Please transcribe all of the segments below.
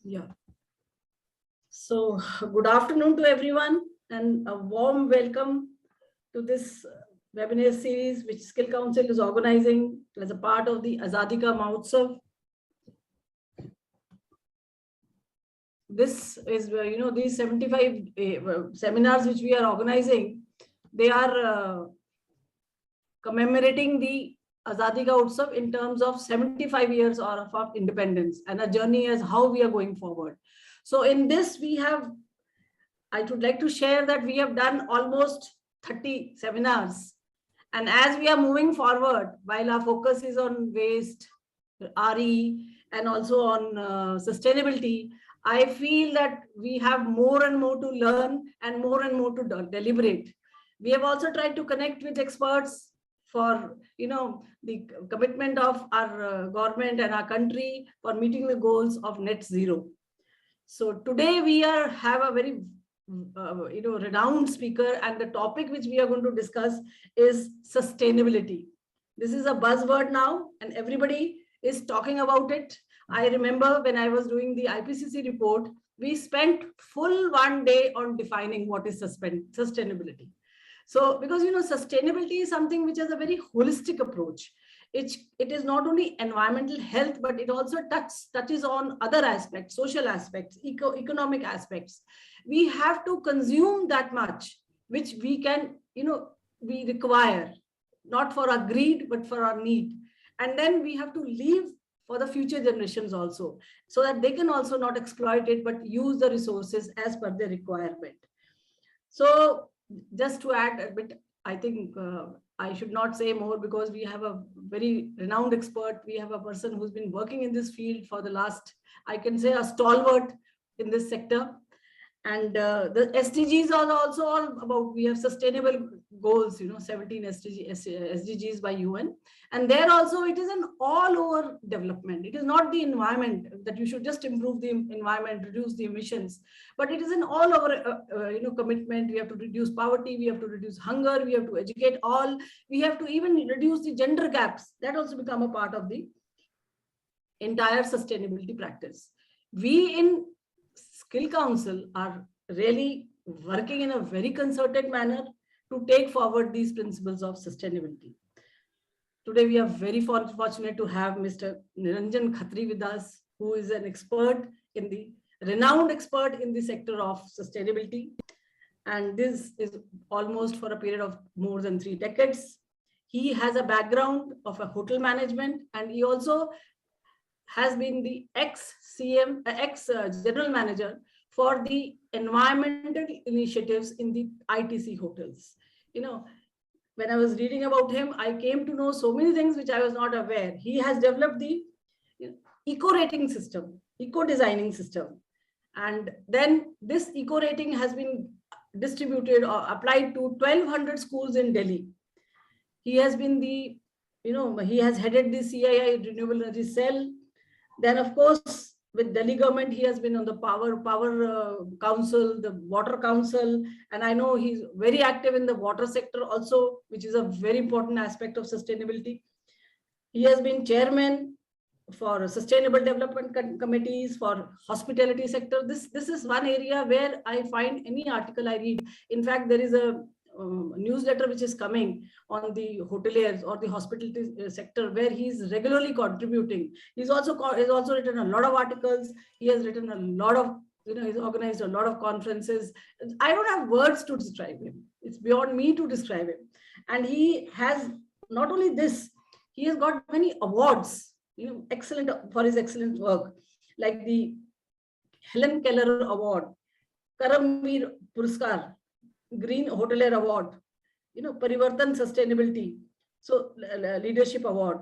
Yeah. So good afternoon to everyone and a warm welcome to this webinar series which Skill Council is organizing as a part of the Azadi Mahotsav. This is, these 75 seminars which we are organizing, they are commemorating the Azadi Ka Utsav in terms of 75 years of our independence and a journey as how we are going forward. So in this I would like to share that we have done almost 30 seminars. And as we are moving forward, while our focus is on waste, RE, and also on sustainability, I feel that we have more and more to learn and more to deliberate. We have also tried to connect with experts for the commitment of our government and our country for meeting the goals of net zero. So today we have a very renowned speaker, and the topic which we are going to discuss is sustainability. This is a buzzword now and everybody is talking about it. I remember when I was doing the IPCC report, we spent full one day on defining what is sustainability. So because sustainability is something which has a very holistic approach. It is not only environmental health, but it also touches on other aspects, social aspects, economic aspects. We have to consume that much, which we can, we require, not for our greed, but for our need. And then we have to leave for the future generations also, so that they can also not exploit it, but use the resources as per their requirement. So just to add a bit, I think I should not say more because we have a very renowned expert. We have a person who's been working in this field for the last, I can say, a stalwart in this sector. And the SDGs are also all about, we have sustainable goals, 17 SDGs by UN. And there also it is an all over development. It is not the environment that you should just improve the environment, reduce the emissions, but it is an all over, commitment. We have to reduce poverty, we have to reduce hunger, we have to educate all, we have to even reduce the gender gaps. That also become a part of the entire sustainability practice. We in Skill Council are really working in a very concerted manner to take forward these principles of sustainability. Today, we are very fortunate to have Mr. Niranjan Khatri with us, who is an renowned expert in the sector of sustainability. And this is almost for a period of more than 3 decades. He has a background of a hotel management, and he also has been the ex-general manager for the environmental initiatives in the ITC hotels. When I was reading about him, I came to know so many things which I was not aware. He has developed the eco-rating system, eco-designing system. And then this eco-rating has been distributed or applied to 1,200 schools in Delhi. He has been he has headed the CII Renewable Energy Cell. Then, of course, with Delhi government, he has been on the power council, the water council, and I know he's very active in the water sector also, which is a very important aspect of sustainability. He has been chairman for sustainable development committees for hospitality sector. This is one area where I find any article I read. In fact, there is a newsletter which is coming on the hoteliers or the hospitality sector, where he's regularly contributing. He's also written a lot of articles. He has written a lot of, he's organized a lot of conferences. I don't have words to describe him. It's beyond me to describe him. And he has not only this, he has got many awards, excellent for his excellent work, like the Helen Keller Award, Karamveer Puraskar, Green Hotelier Award, Parivartan Sustainability, so Leadership Award.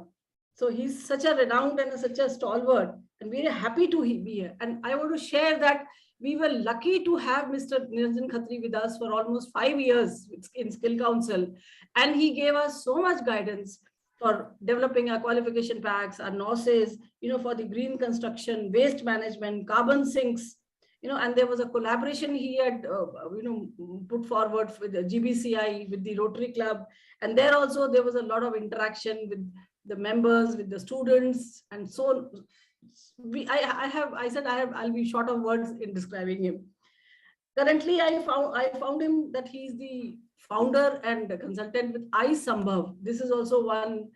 So he's such a renowned and such a stalwart, and we are happy to be here. And I want to share that we were lucky to have Mr. Niranjan Khatri with us for almost 5 years in Skill Council, and he gave us so much guidance for developing our qualification packs, our NOSes, for the green construction, waste management, carbon sinks, and there was a collaboration he had, put forward with the GBCI, with the Rotary Club. And there also, there was a lot of interaction with the members, with the students, and so I'll be short of words in describing him. Currently, I found him that he's the founder and consultant with iSambhav. This is also one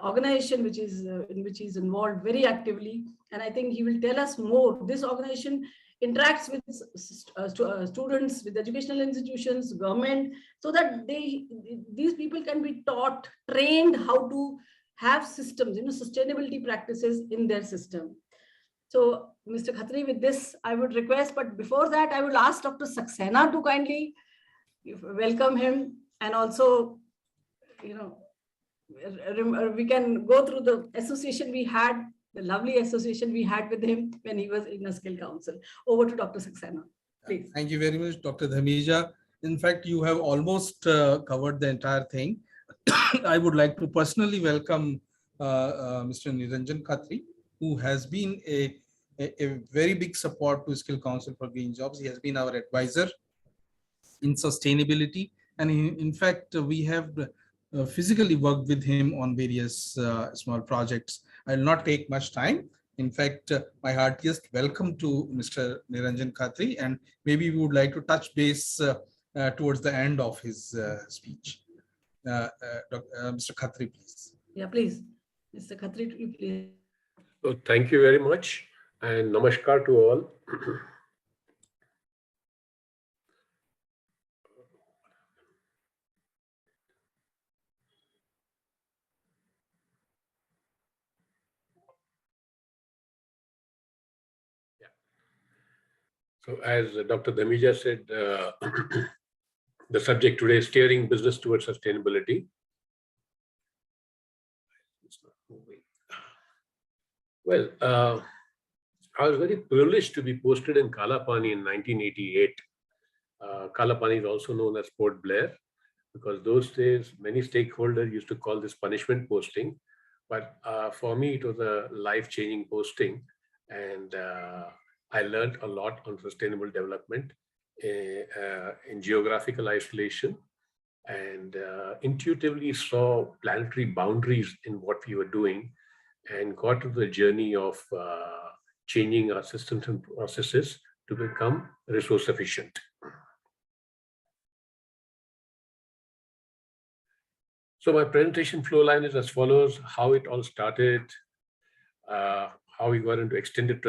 organization which is in which he's involved very actively, and I think he will tell us more. This organization interacts with students, with educational institutions, government, so that these people can be taught, trained how to have systems, sustainability practices in their system. So, Mr. Khatri, with this, I would request, but before that, I will ask Dr. Saxena to kindly welcome him, and also, we can go through the association we had, the lovely association we had with him when he was in a skill council. Over to Dr. Saxena, please. Thank you very much, Dr. Dhamija. In fact, you have almost covered the entire thing. I would like to personally welcome Mr. Niranjan Khatri, who has been a very big support to Skill Council for Green Jobs. He has been our advisor in sustainability, and in fact, we have physically worked with him on various small projects. I will not take much time. In fact, my heartiest welcome to Mr. Niranjan Khatri, and maybe we would like to touch base towards the end of his speech. Mr. Khatri, please. Yeah, please. Mr. Khatri, please. So thank you very much, and namaskar to all. So as Dr. Dhamija said, the subject today is steering business towards sustainability. It's not moving. Well, I was very privileged to be posted in Kalapani in 1988. Kalapani is also known as Port Blair, because those days many stakeholders used to call this punishment posting. But for me, it was a life-changing posting, and I learned a lot on sustainable development in geographical isolation, and intuitively saw planetary boundaries in what we were doing, and got to the journey of changing our systems and processes to become resource efficient. So my presentation flow line is as follows: how it all started, how we got into extended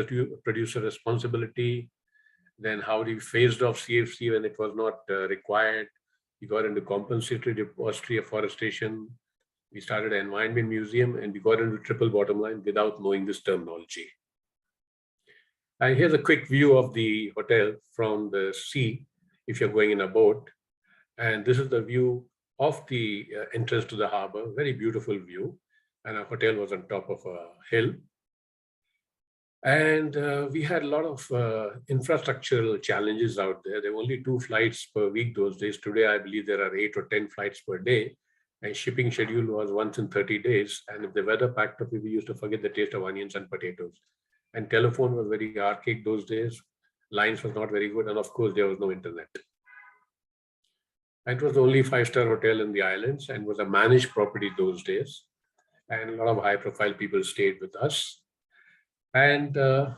producer responsibility, then how we phased off CFC when it was not required. We got into compensatory depository afforestation. We started an environment museum, and we got into triple bottom line without knowing this terminology. And here's a quick view of the hotel from the sea, if you're going in a boat. And this is the view of the entrance to the harbor, very beautiful view. And our hotel was on top of a hill. And we had a lot of infrastructural challenges out there. There were only 2 flights per week those days. Today, I believe there are 8 or 10 flights per day. And shipping schedule was once in 30 days. And if the weather packed up, we used to forget the taste of onions and potatoes. And telephone was very archaic those days. Lines was not very good. And of course, there was no internet. It was the only 5-star hotel in the islands and was a managed property those days. And a lot of high-profile people stayed with us. And a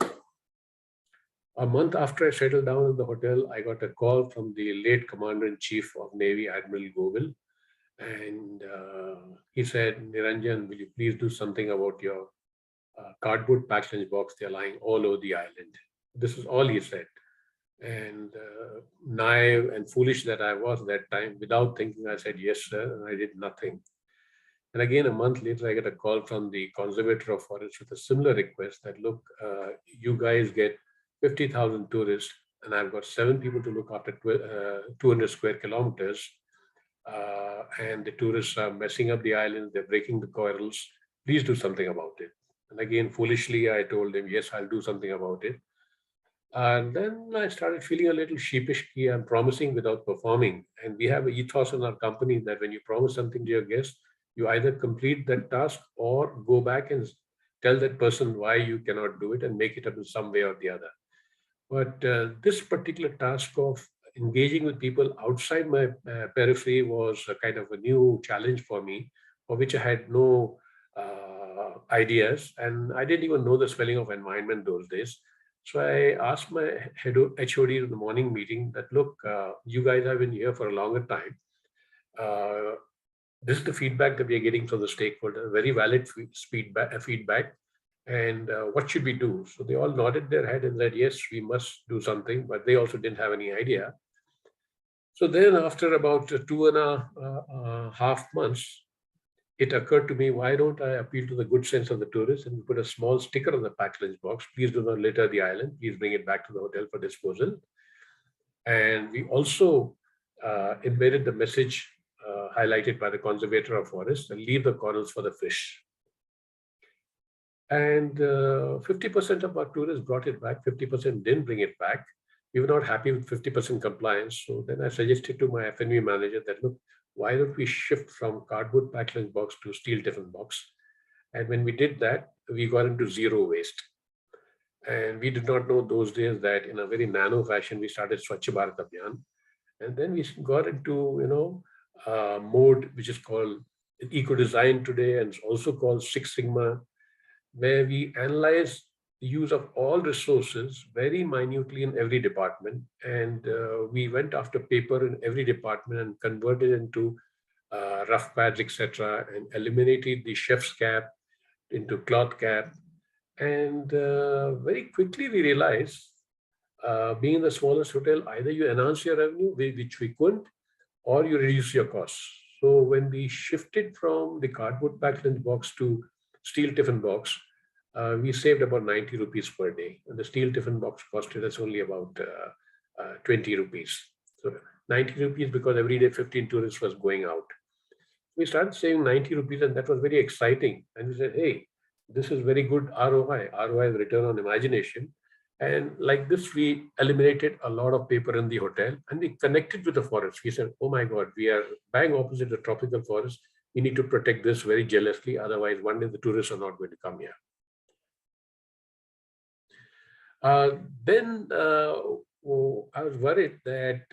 month after I settled down in the hotel, I got a call from the late Commander-in-Chief of Navy, Admiral Govil. And he said, Niranjan, will you please do something about your cardboard packed lunch box? They're lying all over the island. This is all he said. And naive and foolish that I was that time, without thinking, I said, yes, sir, and I did nothing. And again, a month later, I get a call from the Conservator of Forests with a similar request that, look, you guys get 50,000 tourists, and I've got 7 people to look after 200 square kilometers. And the tourists are messing up the islands, they're breaking the corals. Please do something about it. And again, foolishly, I told him, yes, I'll do something about it. And then I started feeling a little sheepish. I'm promising without performing. And we have an ethos in our company that when you promise something to your guests, you either complete that task or go back and tell that person why you cannot do it and make it up in some way or the other. But this particular task of engaging with people outside my periphery was a kind of a new challenge for me, for which I had no ideas, and I didn't even know the spelling of environment those days. So I asked my HOD in the morning meeting that, look, you guys have been here for a longer time. This is the feedback that we are getting from the stakeholder, very valid feedback. And what should we do? So they all nodded their head and said, yes, we must do something, but they also didn't have any idea. So then after about 2.5 months, it occurred to me, why don't I appeal to the good sense of the tourists and put a small sticker on the packed lunch box? Please do not litter the island. Please bring it back to the hotel for disposal. And we also embedded the message highlighted by the conservator of forests, and leave the corals for the fish. And 50% of our tourists brought it back, 50% didn't bring it back. We were not happy with 50% compliance. So then I suggested to my F&B manager that, look, why don't we shift from cardboard packed lunch box to steel tiffin box? And when we did that, we got into zero waste. And we did not know those days that in a very nano fashion, we started Swachh Bharat Abhiyan. And then we got into, mode, which is called eco-design today, and it's also called Six Sigma, where we analyze the use of all resources very minutely in every department. And we went after paper in every department and converted into rough pads, etc., and eliminated the chef's cap into cloth cap. And very quickly we realized, being the smallest hotel, either you enhance your revenue, which we couldn't, or you reduce your costs. So when we shifted from the cardboard packed lunch box to steel tiffin box, we saved about 90 rupees per day. And the steel tiffin box costed us only about 20 rupees. So 90 rupees because every day 15 tourists was going out. We started saving 90 rupees, and that was very exciting. And we said, hey, this is very good ROI. ROI is return on imagination. And like this, we eliminated a lot of paper in the hotel, and we connected with the forest. We said, oh my God, we are bang opposite the tropical forest. We need to protect this very jealously. Otherwise, one day the tourists are not going to come here. Then I was worried that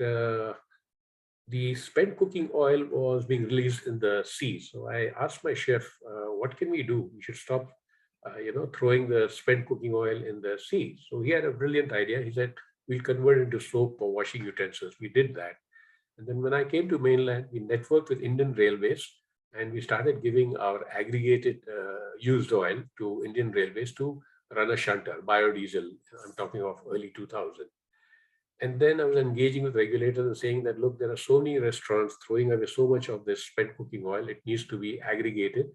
the spent cooking oil was being released in the sea. So I asked my chef, what can we do? We should stop throwing the spent cooking oil in the sea. So he had a brilliant idea. He said, we'll convert it into soap for washing utensils. We did that. And then when I came to mainland, we networked with Indian Railways, and we started giving our aggregated used oil to Indian Railways to run a shunter, biodiesel. I'm talking of early 2000. And then I was engaging with regulators and saying that, look, there are so many restaurants throwing away so much of this spent cooking oil. It needs to be aggregated.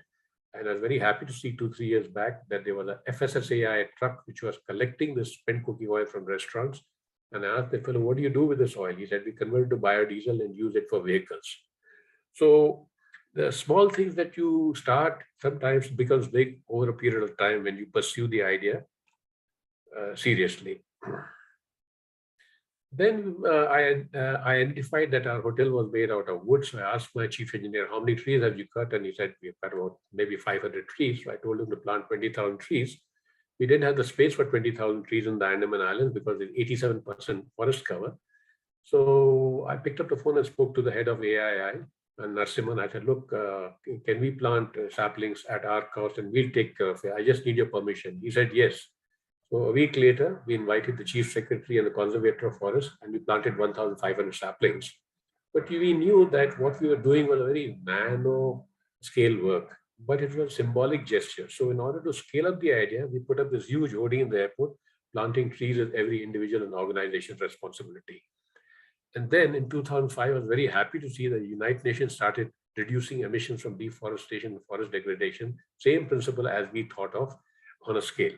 And I was very happy to see 2-3 years back that there was a FSSAI truck which was collecting this spent cooking oil from restaurants. And I asked the fellow, what do you do with this oil? He said, we convert it to biodiesel and use it for vehicles. So the small things that you start sometimes becomes big over a period of time when you pursue the idea seriously. Then I identified that our hotel was made out of wood. So I asked my chief engineer, how many trees have you cut? And he said, we've cut about maybe 500 trees. So I told him to plant 20,000 trees. We didn't have the space for 20,000 trees in the Andaman Islands because there's 87% forest cover. So I picked up the phone and spoke to the head of AII and Narasimhan. I said, look, can we plant saplings at our cost and we'll take care of it? I just need your permission. He said, yes. So a week later, we invited the chief secretary and the conservator of forest, and we planted 1,500 saplings. But we knew that what we were doing was a very nano scale work, but it was a symbolic gesture. So in order to scale up the idea, we put up this huge hoarding in the airport, planting trees as every individual and organization's responsibility. And then in 2005, I was very happy to see that the United Nations started reducing emissions from deforestation and forest degradation, same principle as we thought of on a scale.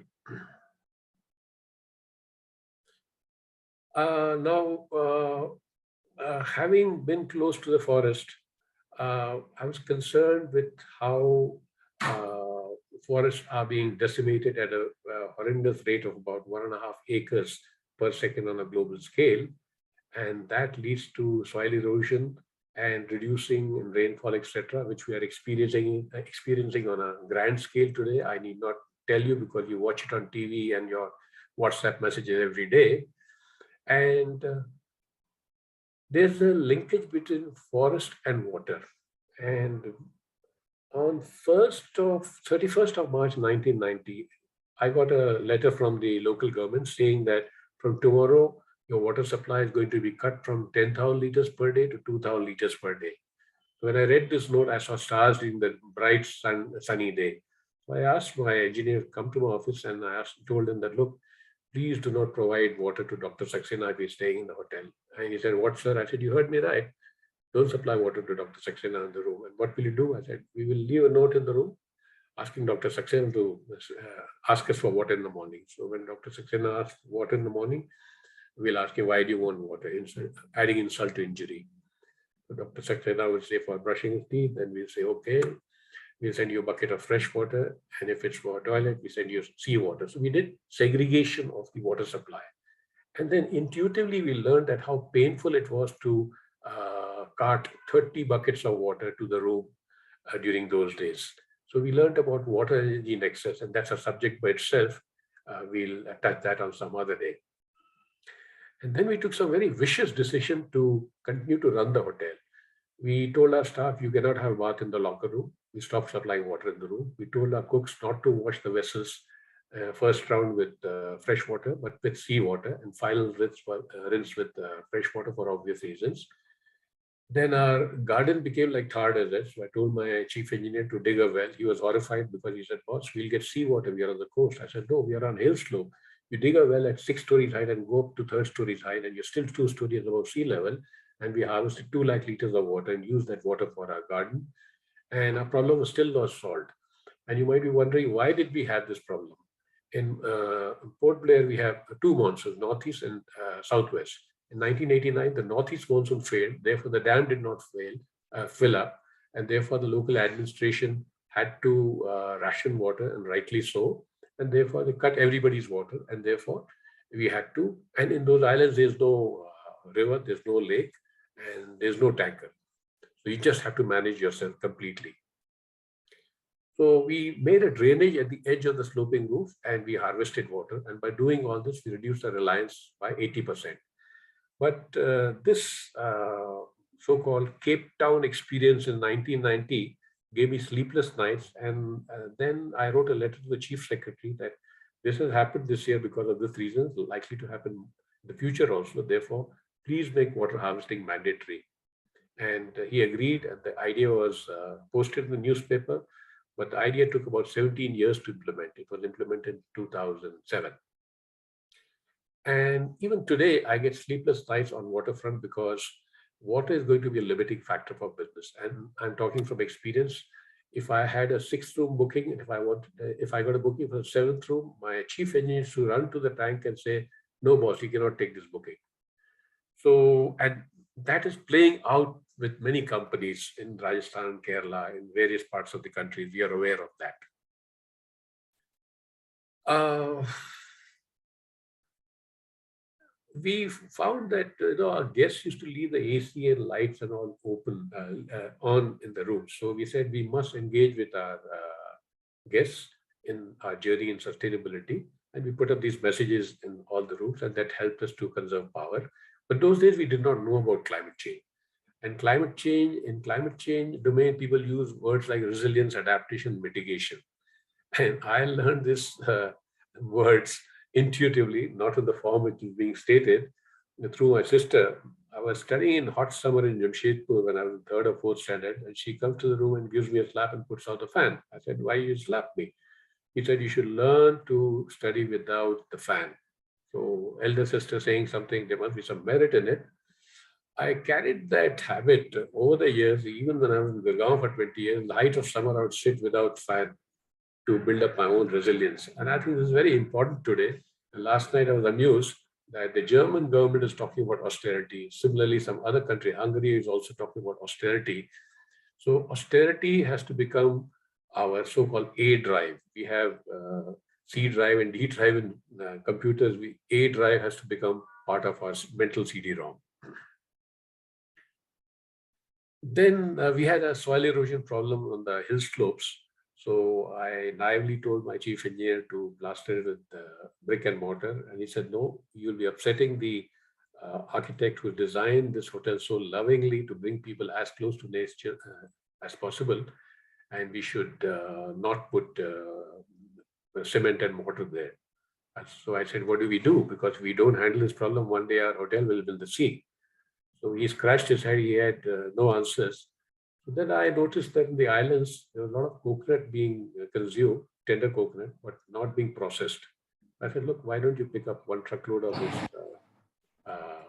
Having been close to the forest, I was concerned with how forests are being decimated at a horrendous rate of about 1.5 acres per second on a global scale. And that leads to soil erosion and reducing in rainfall, etc., which we are experiencing on a grand scale today. I need not tell you because you watch it on TV and your WhatsApp messages every day. And there's a linkage between forest and water. And On 31st of March 1990, I got a letter from the local government saying that from tomorrow, your water supply is going to be cut from 10,000 liters per day to 2,000 liters per day. When I read this note, I saw stars during the bright sunny day. So I asked my engineer to come to my office, and told him that, look, please do not provide water to Dr. Saxena if he's staying in the hotel. And he said, what, sir? I said, you heard me right. Don't supply water to Dr. Saxena in the room. And what will you do? I said, we will leave a note in the room asking Dr. Saxena to ask us for water in the morning. So when Dr. Saxena asks water in the morning, we'll ask him, why do you want water? Adding insult to injury. So Dr. Saxena will say for brushing his teeth, and we'll say, okay, we'll send you a bucket of fresh water. And if it's for a toilet, we send you seawater. So we did segregation of the water supply. And then intuitively, we learned that how painful it was to cart 30 buckets of water to the room during those days. So we learned about water energy nexus, and that's a subject by itself. We'll touch that on some other day. And then we took some very vicious decision to continue to run the hotel. We told our staff, you cannot have bath in the locker room. We stopped supplying water in the room. We told our cooks not to wash the vessels first round with fresh water, but with seawater, and final rinse with fresh water for obvious reasons. Then our garden became like tar desert. So I told my chief engineer to dig a well. He was horrified because he said, boss, we'll get seawater. We are on the coast. I said, no, we are on hill slope. You dig a well at 6 stories height and go up to 3rd stories height, and you're still 2 stories above sea level. And we harvested 2 lakh liters of water and used that water for our garden. And our problem was still not solved. And you might be wondering, why did we have this problem? In Port Blair, we have 2 monsoons, northeast and southwest. In 1989, the northeast monsoon failed. Therefore, the dam did not fill up. And therefore, the local administration had to ration water, and rightly so. And therefore, they cut everybody's water. And therefore, we had to. And in those islands, there's no river, there's no lake, and there's no tanker. So you just have to manage yourself completely. So we made a drainage at the edge of the sloping roof, and we harvested water. And by doing all this, we reduced our reliance by 80%. But this so-called Cape Town experience in 1990 gave me sleepless nights. And then I wrote a letter to the chief secretary that this has happened this year because of this reason, likely to happen in the future also. Therefore, please make water harvesting mandatory. And he agreed, and the idea was posted in the newspaper. But the idea took about 17 years to implement. It was implemented in 2007. And even today, I get sleepless nights on waterfront because water is going to be a limiting factor for business. And I'm talking from experience. If I had a 6th room booking, and if I got a booking for the 7th room, my chief engineer used to run to the tank and say, no, boss, you cannot take this booking. So, and that is playing out with many companies in Rajasthan, Kerala, in various parts of the country. We are aware of that. We found that our guests used to leave the AC and lights and all open on in the room. So we said we must engage with our guests in our journey in sustainability. And we put up these messages in all the rooms, and that helped us to conserve power. But those days we did not know about climate change. And climate change domain, people use words like resilience, adaptation, mitigation. And I learned these words intuitively, not in the form which is being stated, through my sister. I was studying in hot summer in Jamshedpur when I was in 3rd or 4th standard, and she comes to the room and gives me a slap and puts out the fan. I said, why you slap me? He said, you should learn to study without the fan. So elder sister saying something, there must be some merit in it. I carried that habit over the years. Even when I was in Gurgaon for 20 years, in the height of summer, I would sit without fan to build up my own resilience. And I think this is very important today. And last night I was amused that the German government is talking about austerity. Similarly, some other country, Hungary, is also talking about austerity. So austerity has to become our so-called A drive. We have C drive and D drive in computers. A drive has to become part of our mental CD-ROM. Then we had a soil erosion problem on the hill slopes. So I naively told my chief engineer to plaster it with brick and mortar. And he said, no, you'll be upsetting the architect who designed this hotel so lovingly to bring people as close to nature as possible. and we should not put cement and mortar there. And so I said, what do we do? Because we don't handle this problem, one day our hotel will be in the sea. So he scratched his head, he had no answers. So then I noticed that in the islands, there was a lot of coconut being consumed, tender coconut, but not being processed. I said, look, why don't you pick up one truckload of this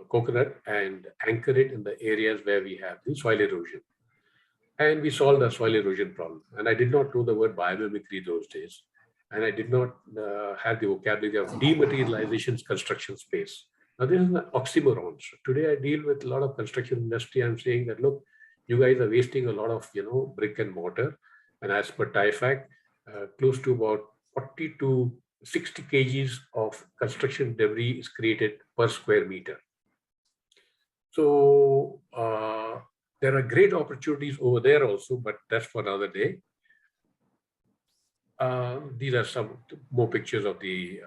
coconut and anchor it in the areas where we have the soil erosion. And we solved the soil erosion problem. And I did not know the word biomimicry those days. And I did not have the vocabulary of dematerialization's construction space. Now, this is an oxymoron. So today I deal with a lot of construction industry. I'm saying that, look, you guys are wasting a lot of, brick and mortar. And as per TIFAC, close to about 40 to 60 kgs of construction debris is created per square meter. So there are great opportunities over there also, but that's for another day. These are some more pictures of the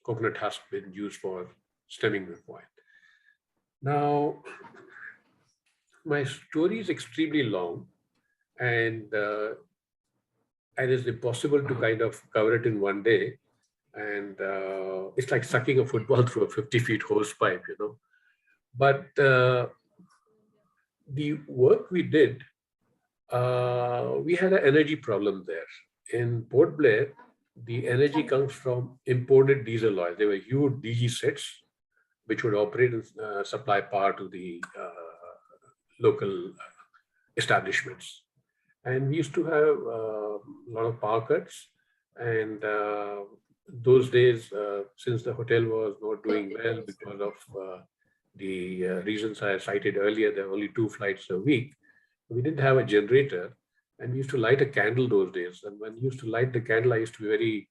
coconut husk being used for stemming the point. Now, my story is extremely long, and it is impossible to kind of cover it in one day. And it's like sucking a football through a 50-feet hose pipe, But the work we did, we had an energy problem there. In Port Blair, the energy comes from imported diesel oil. They were huge DG sets, which would operate and supply power to the local establishments. And we used to have a lot of power cuts. And those days, since the hotel was not doing well because of the reasons I cited earlier, there were only 2 flights a week. We didn't have a generator, and we used to light a candle those days. And when we used to light the candle, I used to be very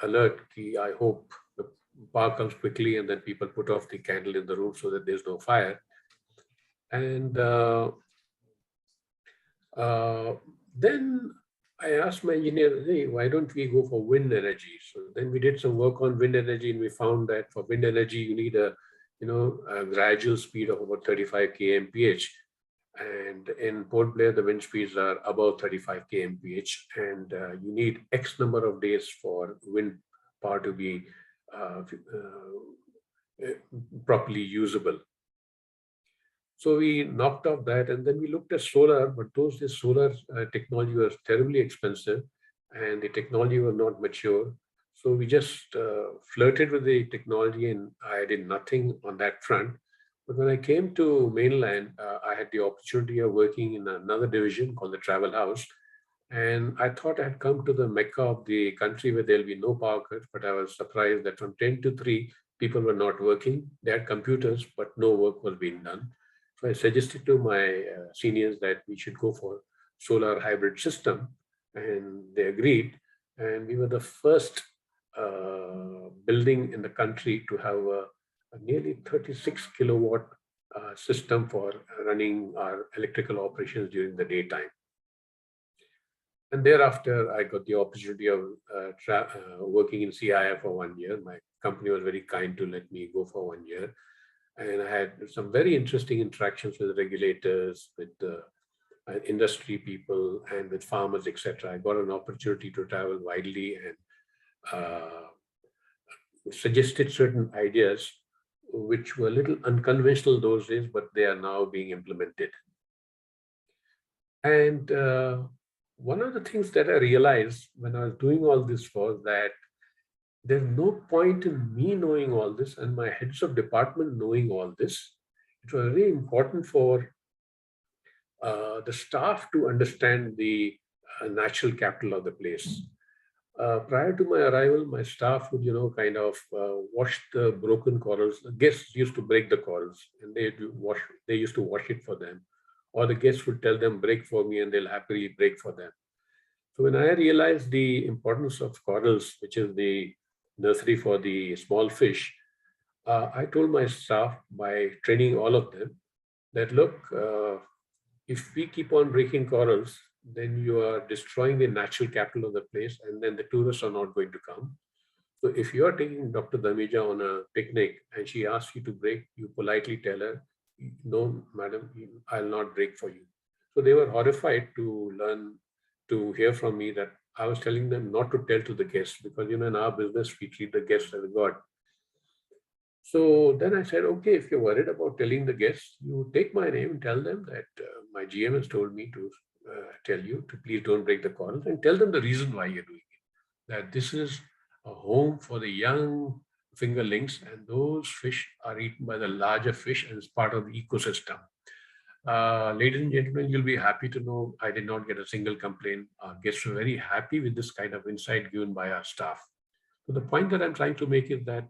alert. I hope the power comes quickly, and then people put off the candle in the room so that there's no fire. And then I asked my engineer, hey, why don't we go for wind energy? So then we did some work on wind energy, and we found that for wind energy, you need a gradual speed of about 35 kmph. And in Port Blair, the wind speeds are above 35 kmph, and you need X number of days for wind power to be properly usable. So we knocked off that, and then we looked at solar, but those days solar technology was terribly expensive, and the technology was not mature. So we just flirted with the technology, and I did nothing on that front. But when I came to mainland, I had the opportunity of working in another division called the Travel House. And I thought I had come to the Mecca of the country where there'll be no power cuts, but I was surprised that from 10 to 3, people were not working. They had computers, but no work was being done. So I suggested to my seniors that we should go for solar hybrid system, and they agreed. And we were the first building in the country to have a nearly 36 kilowatt system for running our electrical operations during the daytime. And thereafter, I got the opportunity of working in CII for 1 year. My company was very kind to let me go for 1 year. And I had some very interesting interactions with regulators, with industry people, and with farmers, etc. I got an opportunity to travel widely and suggested certain ideas which were a little unconventional those days, but they are now being implemented. And one of the things that I realized when I was doing all this was that there's no point in me knowing all this and my heads of department knowing all this. It was very important for the staff to understand the natural capital of the place. Prior to my arrival, my staff would, kind of wash the broken corals. The guests used to break the corals, and they used to wash it for them. Or the guests would tell them, break for me, and they'll happily break for them. So when I realized the importance of corals, which is the nursery for the small fish, I told my staff, by training all of them, that look, if we keep on breaking corals, then you are destroying the natural capital of the place, and then the tourists are not going to come. So if you are taking Dr. Dhamija on a picnic and she asks you to break, you politely tell her, no, madam, I'll not break for you. So they were horrified to learn to hear from me that I was telling them not to tell to the guests because, in our business, we treat the guests as a god. So then I said, okay, if you're worried about telling the guests, you take my name and tell them that my GM has told me to tell you to please don't break the corals, and tell them the reason why you're doing it. That this is a home for the young fingerlings, and those fish are eaten by the larger fish and it's part of the ecosystem. Ladies and gentlemen, you'll be happy to know I did not get a single complaint. Our guests were very happy with this kind of insight given by our staff. So the point that I'm trying to make is that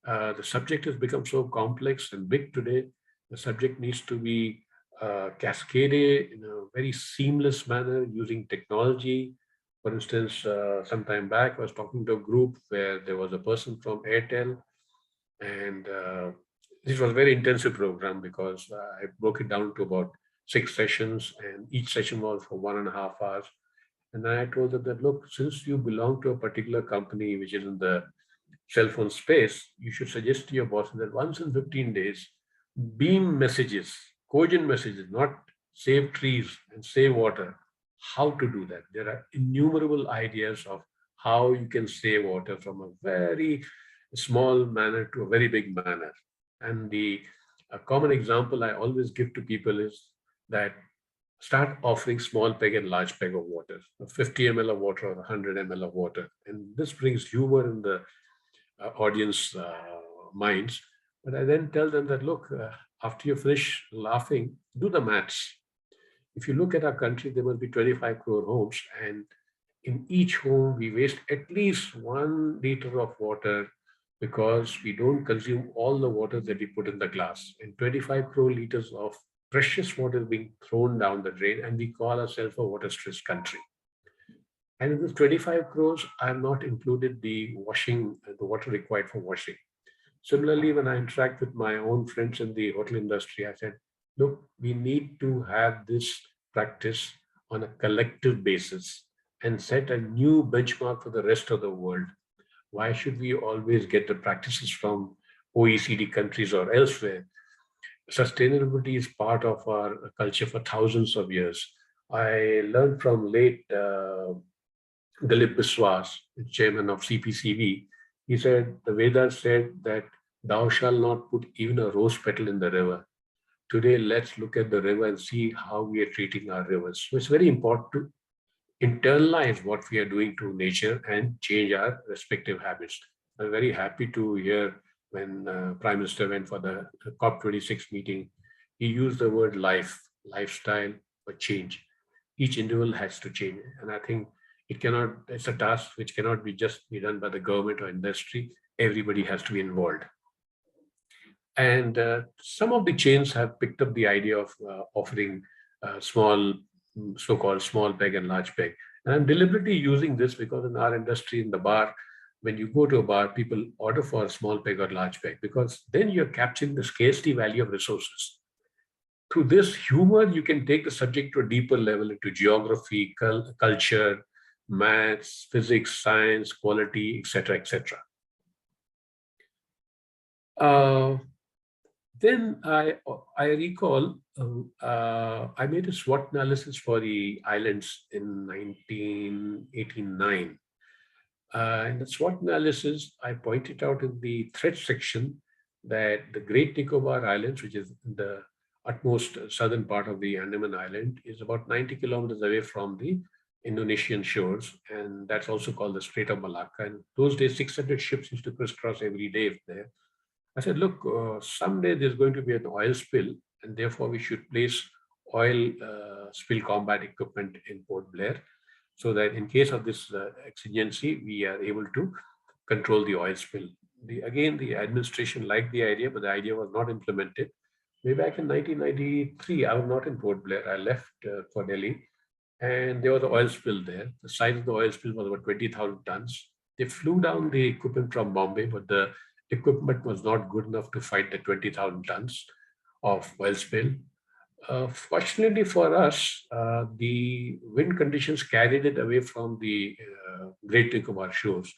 the subject has become so complex and big today. The subject needs to be cascaded in a very seamless manner using technology. For instance, some time back, I was talking to a group where there was a person from Airtel, and this was a very intensive program because I broke it down to about 6 sessions, and each session was for 1.5 hours. And then I told them that, look, since you belong to a particular company which is in the cell phone space, you should suggest to your boss that once in 15 days, beam messages, cogent messages, not save trees and save water. How to do that? There are innumerable ideas of how you can save water from a very small manner to a very big manner. And a common example I always give to people is that start offering small peg and large peg of water, 50 ml of water or 100 ml of water. And this brings humor in the audience minds. But I then tell them that, look, after you finish laughing, do the maths. If you look at our country, there must be 25 crore homes, and in each home, we waste at least 1 liter of water because we don't consume all the water that we put in the glass. And 25 crore liters of precious water is being thrown down the drain, and we call ourselves a water-stressed country. And in this 25 crores, I have not included the washing, the water required for washing. Similarly, when I interact with my own friends in the hotel industry, I said, look, we need to have this practice on a collective basis and set a new benchmark for the rest of the world. Why should we always get the practices from OECD countries or elsewhere? Sustainability is part of our culture for thousands of years. I learned from late Dilip Biswas, chairman of CPCB. He said, the Vedas said that thou shalt not put even a rose petal in the river. Today, let's look at the river and see how we are treating our rivers. So it's very important to internalize what we are doing to nature and change our respective habits. I'm very happy to hear when Prime Minister went for the COP26 meeting, he used the word lifestyle for change. Each individual has to change. And I think it's a task which cannot be just be done by the government or industry. Everybody has to be involved. And some of the chains have picked up the idea of offering so-called small peg and large peg. And I'm deliberately using this because in our industry, in the bar, when you go to a bar, people order for a small peg or large peg because then you're capturing the scarcity value of resources. Through this humor, you can take the subject to a deeper level into geography, culture, maths, physics, science, quality, etc., etc. Then I recall I made a SWOT analysis for the islands in 1989. In the SWOT analysis, I pointed out in the threat section that the Great Nicobar Islands, which is the utmost southern part of the Andaman Island, is about 90 kilometers away from the Indonesian shores, and that's also called the Strait of Malacca. And those days, 600 ships used to crisscross every day there. I said, look, someday there's going to be an oil spill, and therefore we should place oil spill combat equipment in Port Blair, so that in case of this exigency, we are able to control the oil spill. Again, the administration liked the idea, but the idea was not implemented. Way back in 1993, I was not in Port Blair. I left for Delhi, and there was an oil spill there. The size of the oil spill was about 20,000 tons. They flew down the equipment from Bombay, but the equipment was not good enough to fight the 20,000 tons of oil spill. Fortunately for us, the wind conditions carried it away from the Great Nicobar shores,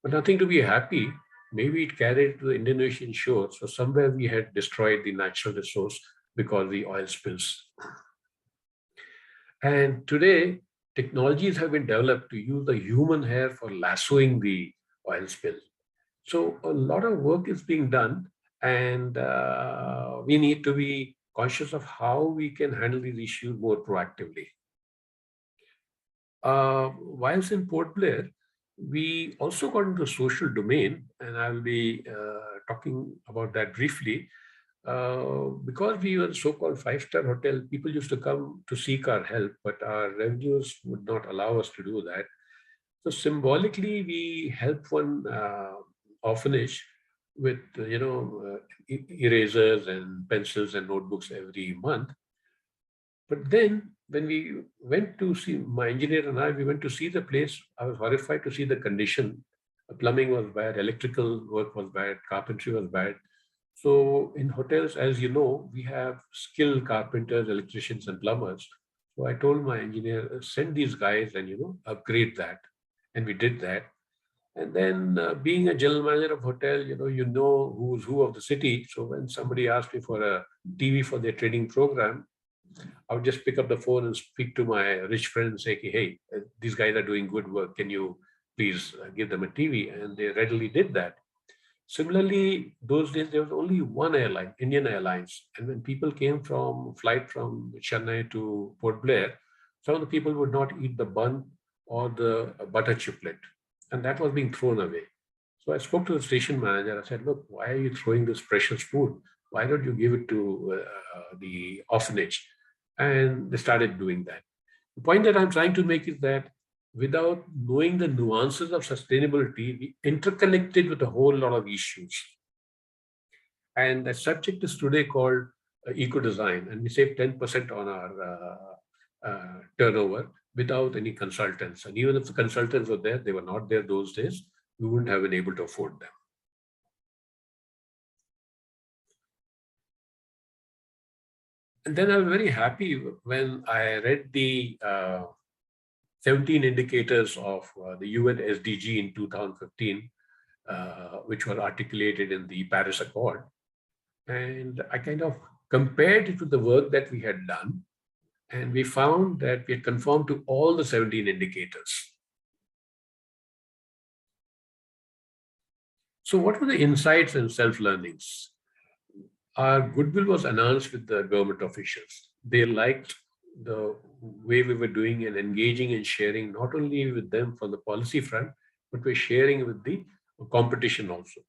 but nothing to be happy. Maybe it carried it to the Indonesian shores. So somewhere we had destroyed the natural resource because of the oil spills. And today, technologies have been developed to use the human hair for lassoing the oil spill. So a lot of work is being done, and we need to be conscious of how we can handle these issues more proactively. Whilst in Port Blair, we also got into the social domain, and I will be talking about that briefly. Because we were a so-called five-star hotel, people used to come to seek our help, but our revenues would not allow us to do that. So symbolically, we helped one orphanage with erasers and pencils and notebooks every month. But then when we went to see, my engineer and I, we went to see the place, I was horrified to see the condition. Plumbing was bad, electrical work was bad, carpentry was bad. So in hotels, as you know, we have skilled carpenters, electricians, and plumbers. So I told my engineer, send these guys and, upgrade that. And we did that. And then being a general manager of hotel, you know who's who of the city. So when somebody asked me for a TV for their training program, I would just pick up the phone and speak to my rich friend and say, hey, these guys are doing good work. Can you please give them a TV? And they readily did that. Similarly, those days, there was only one airline, Indian Airlines. And when people came flight from Chennai to Port Blair, some of the people would not eat the bun or the butter chiplet. And that was being thrown away. So I spoke to the station manager. I said, look, why are you throwing this precious food? Why don't you give it to the orphanage? And they started doing that. The point that I'm trying to make is that without knowing the nuances of sustainability, we interconnected with a whole lot of issues. And the subject is today called eco-design, and we save 10% on our turnover without any consultants. And even if the consultants were there, they were not there those days, we wouldn't have been able to afford them. And then I was very happy when I read the 17 indicators of the UN SDG in 2015, which were articulated in the Paris Accord. And I kind of compared it to the work that we had done. And we found that we had conformed to all the 17 indicators. So what were the insights and self-learnings? Our goodwill was announced with the government officials. They liked the way we were doing and engaging and sharing, not only with them from the policy front, but we're sharing with the competition also.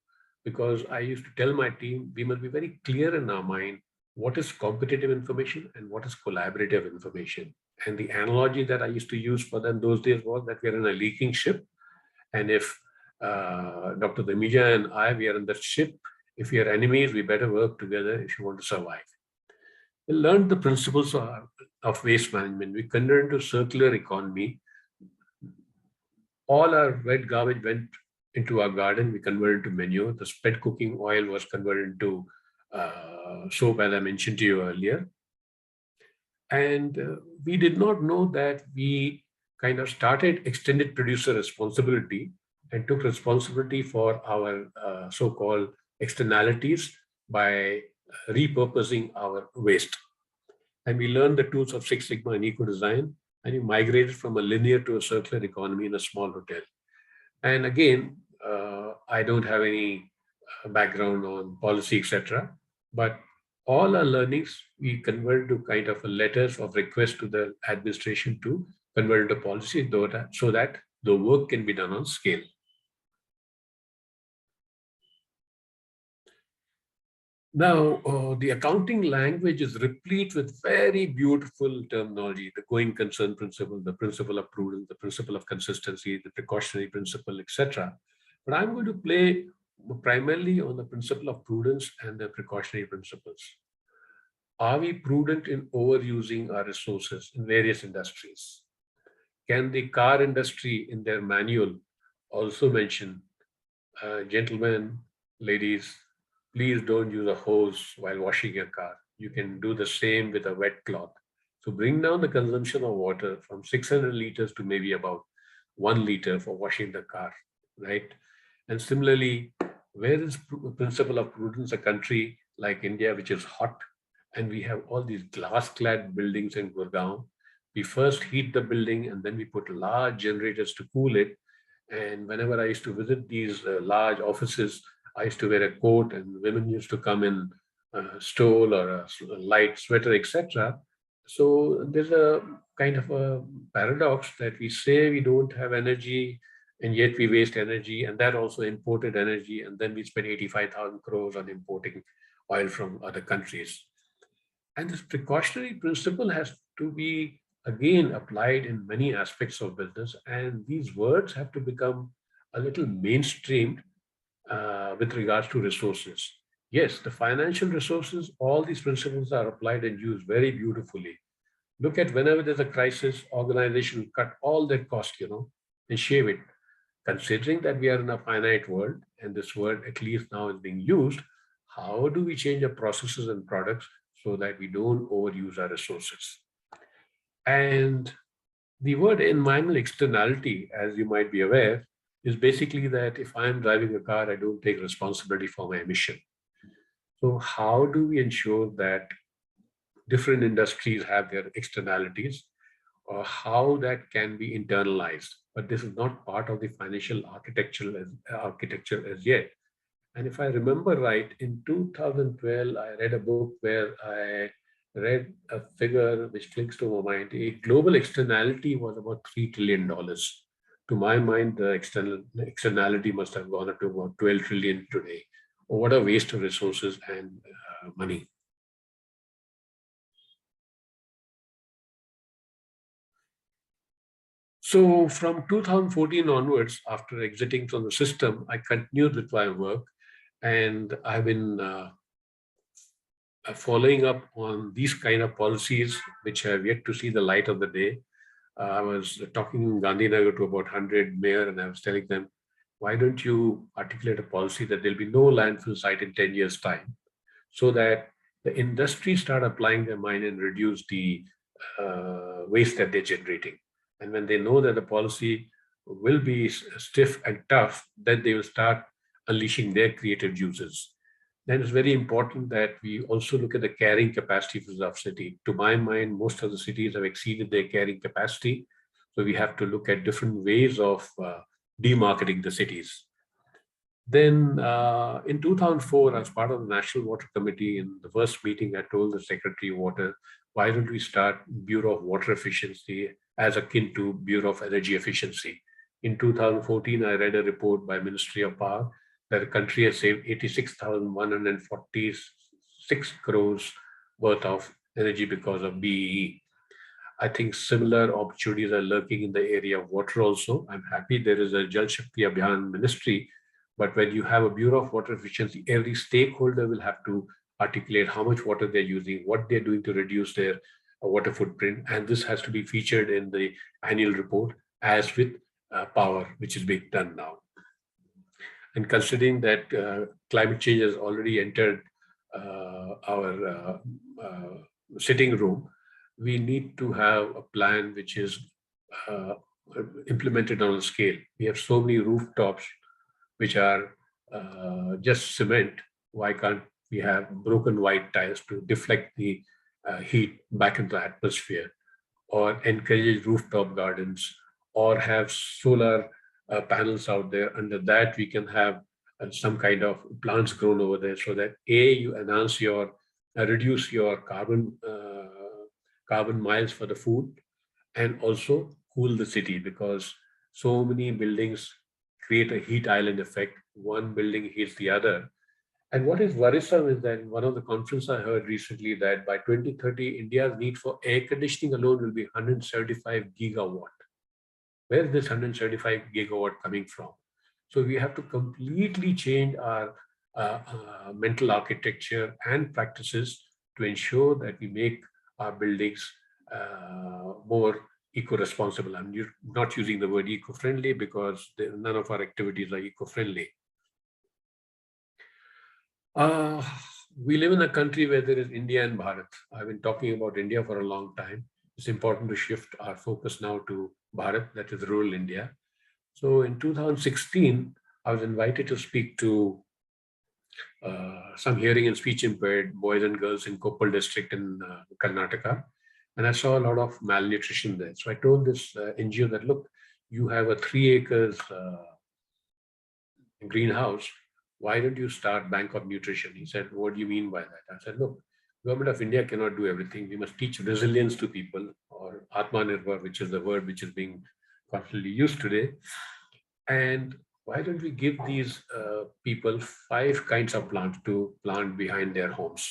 Because I used to tell my team, we must be very clear in our mind what is competitive information and what is collaborative information. And the analogy that I used to use for them those days was that we are in a leaking ship. And if Dr. Damija and I, we are in the ship, if we are enemies, we better work together if you want to survive. We learned the principles of waste management. We converted into circular economy. All our wet garbage went into our garden. We converted to manure. The spent cooking oil was converted into soap, as I mentioned to you earlier. And we did not know that we kind of started extended producer responsibility and took responsibility for our so-called externalities by repurposing our waste. And we learned the tools of Six Sigma and eco-design, and we migrated from a linear to a circular economy in a small hotel. And again, I don't have any background on policy, etc. But all our learnings, we converted to kind of a letters of request to the administration to convert into policy so that the work can be done on scale. Now, the accounting language is replete with very beautiful terminology, the going concern principle, the principle of prudence, the principle of consistency, the precautionary principle, etc. But I'm going to play primarily on the principle of prudence and the precautionary principles. Are we prudent in overusing our resources in various industries? Can the car industry in their manual also mention, gentlemen, ladies, please don't use a hose while washing your car. You can do the same with a wet cloth. So bring down the consumption of water from 600 liters to maybe about 1 liter for washing the car, right? And similarly, where is the principle of prudence? A country like India, which is hot, and we have all these glass-clad buildings in Gurgaon. we first heat the building and then we put large generators to cool it. And whenever I used to visit these large offices, I used to wear a coat and women used to come in a stole or a light sweater, etc. So there's a kind of a paradox that we say we don't have energy and yet we waste energy, and that also imported energy. And then we spend 85,000 crores on importing oil from other countries. And this precautionary principle has to be again applied in many aspects of business. And these words have to become a little mainstreamed with regards to resources. Yes, the financial resources, all these principles are applied and used very beautifully. Look at whenever there's a crisis, organization cut all their cost, and shave it. Considering that we are in a finite world, and this word at least now is being used, how do we change our processes and products so that we don't overuse our resources? And the word environmental externality, as you might be aware, is basically that if I'm driving a car, I don't take responsibility for my emission. So how do we ensure that different industries have their externalities, or how that can be internalized? But this is not part of the financial architecture as yet. And if I remember right, in 2012, I read a book where I read a figure which clicks to my mind. A global externality was about $3 trillion. To my mind, the externality must have gone up to about 12 trillion today. Or what a waste of resources and money. So from 2014 onwards, after exiting from the system, I continued with my work, and I've been following up on these kind of policies which have yet to see the light of the day. I was talking in Gandhinagar to about 100 mayor, and I was telling them, why don't you articulate a policy that there'll be no landfill site in 10 years' time, so that the industry start applying their mind and reduce the waste that they're generating. And when they know that the policy will be stiff and tough, then they will start unleashing their creative juices. Then it's very important that we also look at the carrying capacity of the city. To my mind, most of the cities have exceeded their carrying capacity. So we have to look at different ways of demarketing the cities. Then in 2004, as part of the National Water Committee, in the first meeting, I told the Secretary of Water, why don't we start Bureau of Water Efficiency as akin to Bureau of Energy Efficiency? In 2014, I read a report by Ministry of Power that the country has saved 86,146 crores worth of energy because of BEE. I think similar opportunities are lurking in the area of water also. I'm happy there is a Jal Shakti Abhiyan ministry, but when you have a Bureau of Water Efficiency, every stakeholder will have to articulate how much water they're using, what they're doing to reduce their water footprint. And this has to be featured in the annual report, as with power, which is being done now. And considering that climate change has already entered our sitting room, we need to have a plan which is implemented on a scale. We have so many rooftops which are just cement. Why can't we have broken white tiles to deflect the heat back into the atmosphere, or encourage rooftop gardens, or have solar panels out there? Under that, we can have some kind of plants grown over there, so that you enhance your, reduce your carbon miles for the food, and also cool the city, because so many buildings create a heat island effect. One building heats the other. And what is worrisome is that in one of the conferences I heard recently that by 2030, India's need for air conditioning alone will be 175 gigawatt. Where is this 175 gigawatt coming from? So we have to completely change our mental architecture and practices to ensure that we make our buildings more eco-responsible. I'm not using the word eco-friendly because none of our activities are eco-friendly. We live in a country where there is India and Bharat. I've been talking about India for a long time. It's important to shift our focus now to Bharat, that is rural India. So in 2016, I was invited to speak to some hearing and speech impaired boys and girls in Koppal district in Karnataka. And I saw a lot of malnutrition there. So I told this NGO that, look, you have a 3 acres greenhouse. Why don't you start Bank of Nutrition? He said, what do you mean by that? I said, look, Government of India cannot do everything. We must teach resilience to people, or Atmanirbhar, which is the word which is being constantly used today. And why don't we give these people 5 kinds of plants to plant behind their homes?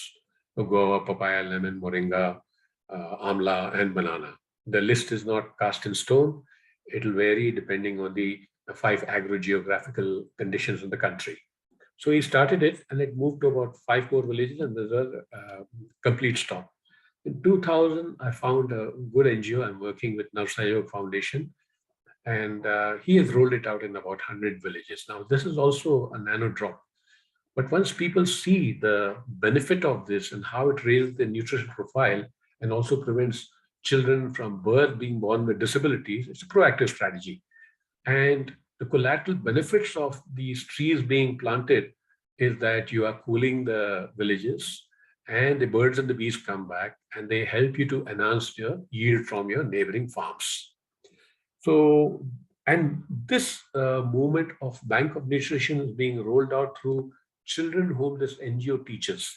So guava, papaya, lemon, moringa, amla, and banana. The list is not cast in stone. It will vary depending on the 5 agro-geographical conditions in the country. So he started it, and it moved to about 5 more villages, and there's a complete stop. In 2000, I found a good NGO. I'm working with Navsayog Foundation, and he has rolled it out in about 100 villages. Now, this is also a nano drop. But once people see the benefit of this and how it raises the nutrition profile and also prevents children from birth being born with disabilities, it's a proactive strategy. And the collateral benefits of these trees being planted is that you are cooling the villages, and the birds and the bees come back, and they help you to enhance your yield from your neighboring farms. So, and this movement of Bank of Nutrition is being rolled out through children whom this NGO teaches.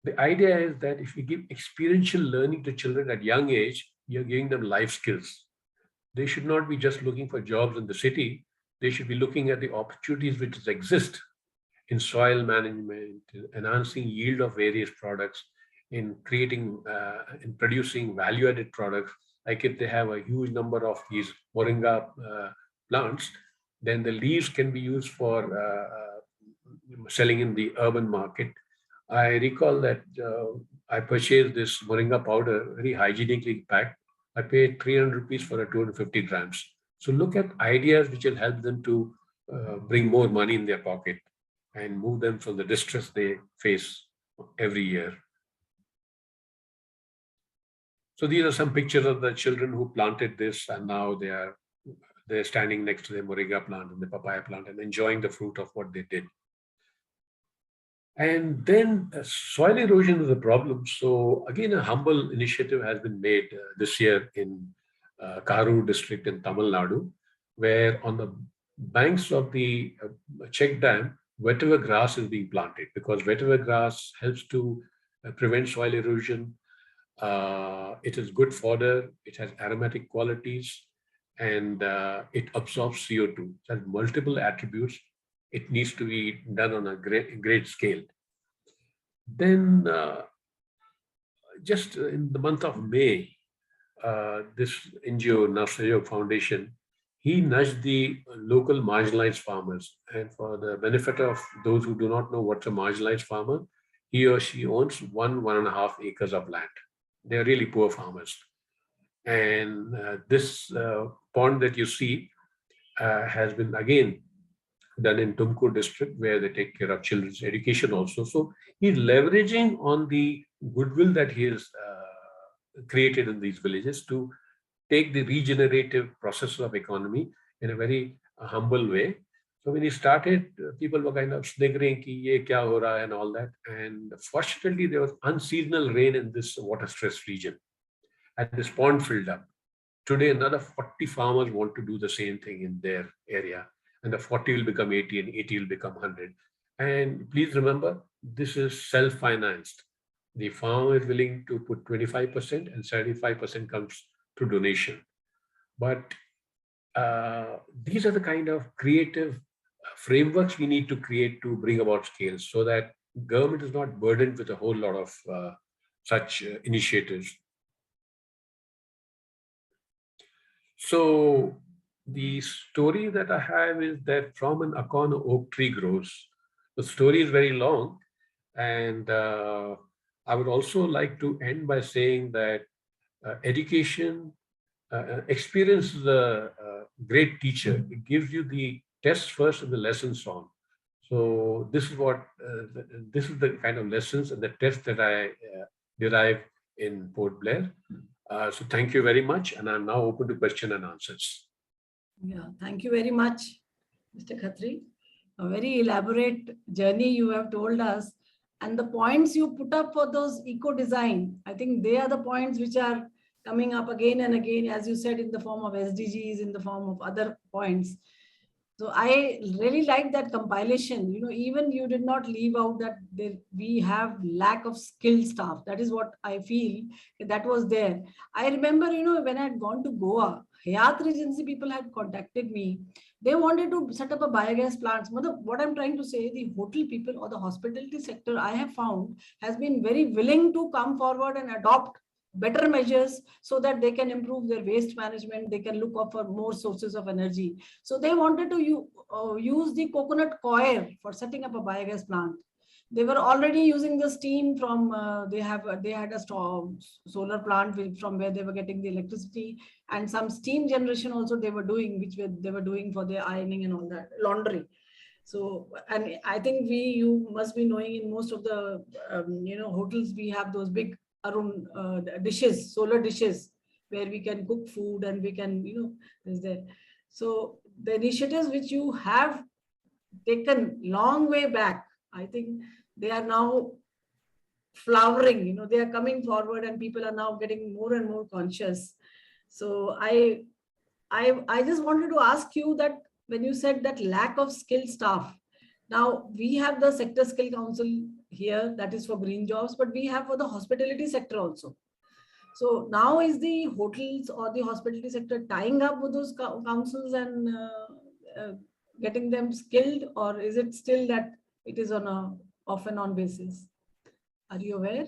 The idea is that if you give experiential learning to children at young age, you're giving them life skills. They should not be just looking for jobs in the city. They should be looking at the opportunities which exist in soil management, in enhancing yield of various products, in creating, in producing value-added products. Like if they have a huge number of these moringa plants, then the leaves can be used for selling in the urban market. I recall that I purchased this moringa powder, very hygienically packed. I paid 300 rupees for a 250 grams. So look at ideas which will help them to bring more money in their pocket and move them from the distress they face every year. So these are some pictures of the children who planted this, and now they're standing next to the moringa plant and the papaya plant and enjoying the fruit of what they did. And then soil erosion is a problem. So again, a humble initiative has been made this year in Karur district in Tamil Nadu, where on the banks of the check dam, vetiver grass is being planted, because vetiver grass helps to prevent soil erosion. It is good fodder, it has aromatic qualities, and it absorbs CO2. It has multiple attributes. It needs to be done on a great scale. Then just in the month of May, this NGO, Navsayog Foundation, he nudged the local marginalized farmers. And for the benefit of those who do not know what's a marginalized farmer, he or she owns 1.5 acres of land. They're really poor farmers. And this pond that you see has been again done in Tumkur district, where they take care of children's education also. So he's leveraging on the goodwill that he has created in these villages to take the regenerative process of economy in a very humble way. So when he started, people were kind of sniggering, ki ye kya ho raha hai and all that. And fortunately, there was unseasonal rain in this water-stressed region, and this pond filled up. Today, another 40 farmers want to do the same thing in their area. And the 40 will become 80 and 80 will become 100. And please remember, this is self-financed. The farmer is willing to put 25% and 75% comes to donation. But these are the kind of creative frameworks we need to create to bring about scale, so that government is not burdened with a whole lot of such initiatives. So the story that I have is that from an acorn, an oak tree grows. The story is very long, and I would also like to end by saying that education, experience is a great teacher. It gives you the test first and the lessons on. So this is what this is the kind of lessons and the test that I derive in Port Blair. So thank you very much, and I'm now open to question and answers. Yeah, thank you very much, Mr. Khatri. A very elaborate journey you have told us, And the points you put up for those eco design, I think they are the points which are coming up again and again, as you said, in the form of SDGs, in the form of other points. So I really like that compilation. Even you did not leave out that we have lack of skilled staff. That is what I feel that was there. I remember, when I had gone to Goa, Hayat Regency people had contacted me. They wanted to set up a biogas plant. What I'm trying to say, the hotel people or the hospitality sector, I have found, has been very willing to come forward and adopt better measures so that they can improve their waste management. They can look up for more sources of energy. So they wanted to use the coconut coir for setting up a biogas plant. They were already using the steam from, they had a solar plant from where they were getting the electricity, and some steam generation also they were doing, they were doing for their ironing and all that, laundry. So, and I think you must be knowing, in most of the, hotels, we have those big dishes, solar dishes, where we can cook food and we can, is there. So the initiatives which you have taken long way back, I think they are now flowering, they are coming forward and people are now getting more and more conscious. So I just wanted to ask you that when you said that lack of skilled staff, now we have the sector skill council here, that is for green jobs, but we have for the hospitality sector also. So now is the hotels or the hospitality sector tying up with those councils and getting them skilled, or is it still that it is on a off and on basis? Are you aware?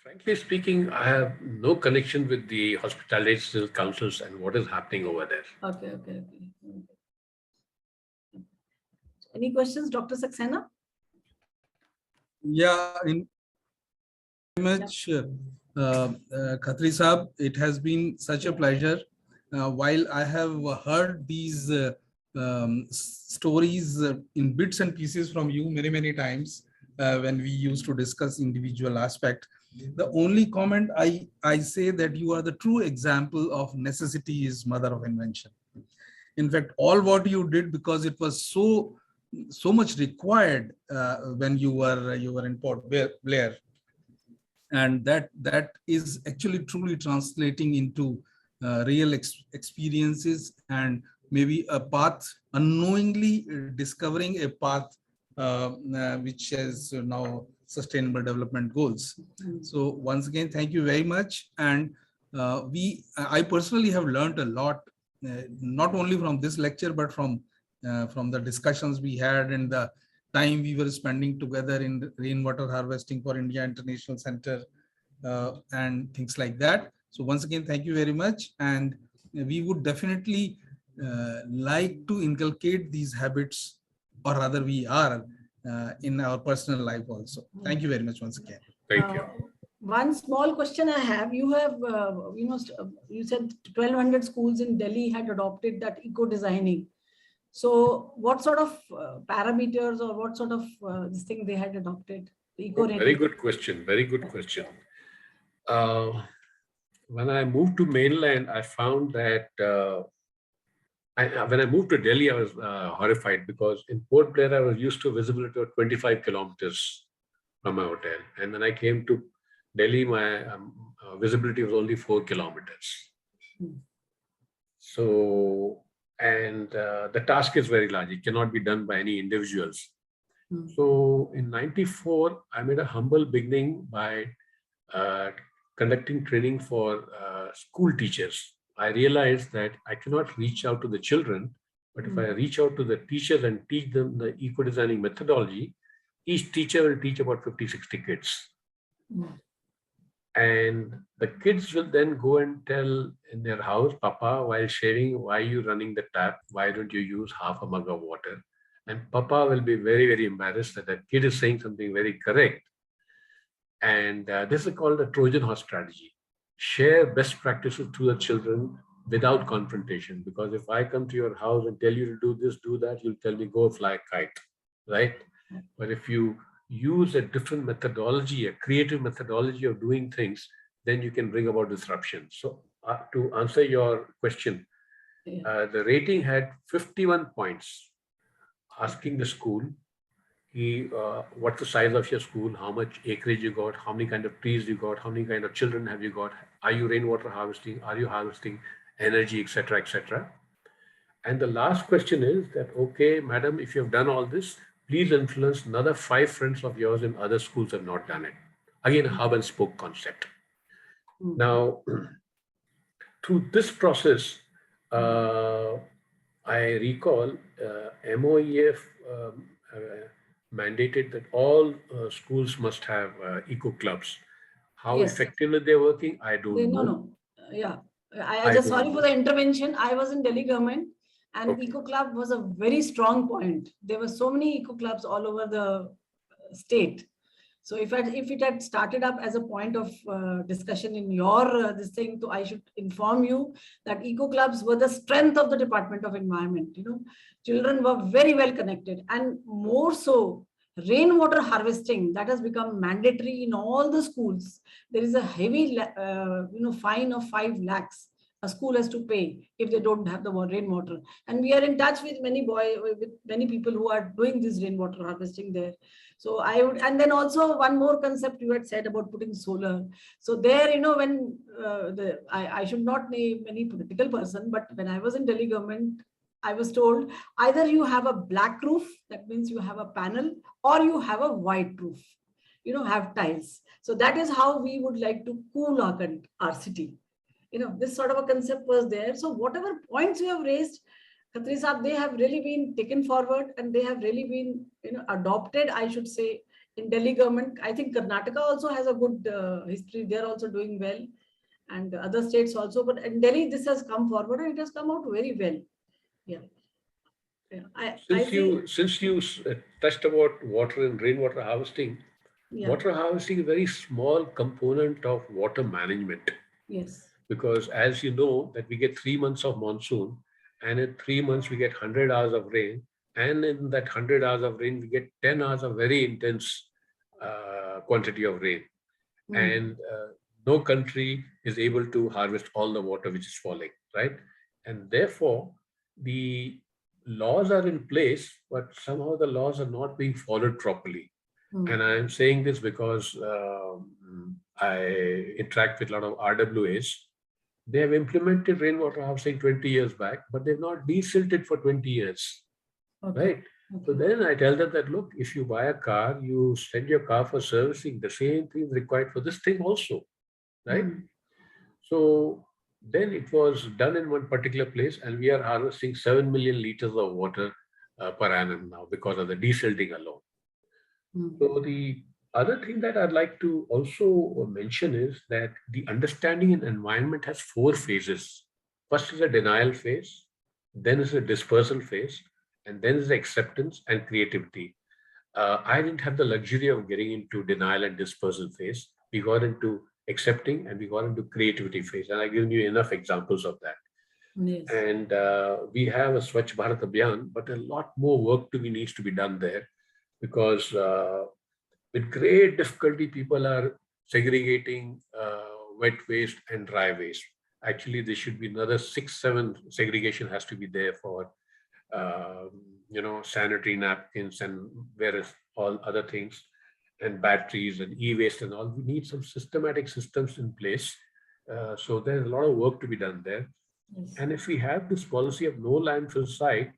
Frankly speaking, I have no connection with the hospitality councils and what is happening over there. Okay. Any questions, Dr. Saxena? Yeah, in much, Khatri Saab, it has been such a pleasure. While I have heard these stories in bits and pieces from you many times when we used to discuss individual aspect, the only comment I say that you are the true example of necessity is mother of invention. In fact, all what you did, because it was so much required when you were in Port Blair, and that is actually truly translating into real experiences, and maybe a path, unknowingly discovering a path which has now sustainable development goals. So once again, thank you very much. And I personally have learned a lot, not only from this lecture, but from the discussions we had and the time we were spending together in the Rainwater Harvesting for India International Center and things like that. So once again, thank you very much. And we would definitely like to inculcate these habits, or rather we are in our personal life also. Thank you very much once again. Thank you. One small question I have, you have, you said 1,200 schools in Delhi had adopted that eco-designing. So what sort of parameters or what sort of this thing they had adopted? Very good question. Very good question. When I moved to mainland, I found that when I moved to Delhi, I was horrified, because in Port Blair, I was used to visibility of 25 kilometers from my hotel. And when I came to Delhi, my visibility was only 4 kilometers. So, and the task is very large. It cannot be done by any individuals. So in '94, I made a humble beginning by conducting training for school teachers. I realized that I cannot reach out to the children, but if I reach out to the teachers and teach them the eco-designing methodology, each teacher will teach about 50, 60 kids. And the kids will then go and tell in their house, Papa, while shaving, why are you running the tap? Why don't you use half a mug of water? And Papa will be very embarrassed that the kid is saying something very correct. And this is called the Trojan horse strategy. Share best practices to the children without confrontation. Because if I come to your house and tell you to do this, do that, you'll tell me, go fly a kite, right? But if you use a different methodology, a creative methodology of doing things, then you can bring about disruption. So to answer your question, the rating had 51 points, asking the school, what's the size of your school, how much acreage you got, how many kind of trees you got, how many kind of children have you got, are you rainwater harvesting, are you harvesting energy, etc., etc. And the last question is that, okay, madam, if you have done all this, please influence another 5 friends of yours in other schools have not done it. Again, hub and spoke concept. Now, through this process, I recall MOEF mandated that all schools must have eco clubs. How Yes. effectively they're working, I don't know. No. Yeah. I just sorry for the intervention. I was in Delhi government and Okay. Eco Club was a very strong point. There were so many Eco Clubs all over the state. So if it had started up as a point of discussion in your this thing, so I should inform you that Eco Clubs were the strength of the Department of Environment. You know, children were very well connected, and more so, rainwater harvesting that has become mandatory in all the schools. There is a heavy, fine of 5 lakhs a school has to pay if they don't have the rainwater. And we are in touch with many people who are doing this rainwater harvesting there. So I would, and then also one more concept you had said about putting solar. So there, you know, when I should not name any political person, but when I was in Delhi government, I was told either you have a black roof, that means you have a panel, or you have a white roof, you know, have tiles. So that is how we would like to cool our city. You know, this sort of a concept was there. So whatever points you have raised, Khatri Saab, they have really been taken forward and they have really been, you know, adopted, I should say, in Delhi government. I think Karnataka also has a good history. They're also doing well, and other states also. But in Delhi, this has come forward and it has come out very well. Yeah. Since you touched about water and rainwater harvesting, water harvesting is a very small component of water management. Yes. Because as you know, that we get 3 months of monsoon, and in 3 months we get 100 hours of rain, and in that 100 hours of rain we get 10 hours of very intense quantity of rain. And no country is able to harvest all the water which is falling, right? And therefore the laws are in place, but somehow the laws are not being followed properly. And I am saying this because I interact with a lot of RWAs. They have implemented rainwater harvesting 20 years back, but they've not desilted for 20 years, right? So then I tell them that, look, if you buy a car, you send your car for servicing, the same thing is required for this thing also, right? So then it was done in one particular place, and we are harvesting 7 million liters of water per annum now because of the desilting alone. So the other thing that I'd like to also mention is that the understanding in environment has 4 phases. First is a denial phase, then is a dispersal phase, and then is acceptance and creativity. I didn't have the luxury of getting into denial and dispersal phase. We got into accepting and we got into creativity phase. And I've given you enough examples of that. Yes. And we have a Swachh Bharat Abhiyan, but a lot more work needs to be done there, because with great difficulty, people are segregating wet waste and dry waste. Actually, there should be another 6-7 segregation has to be there for, sanitary napkins and various all other things, and batteries and e-waste and all. We need some systematic systems in place. So there's a lot of work to be done there. Yes. And if we have this policy of no landfill site,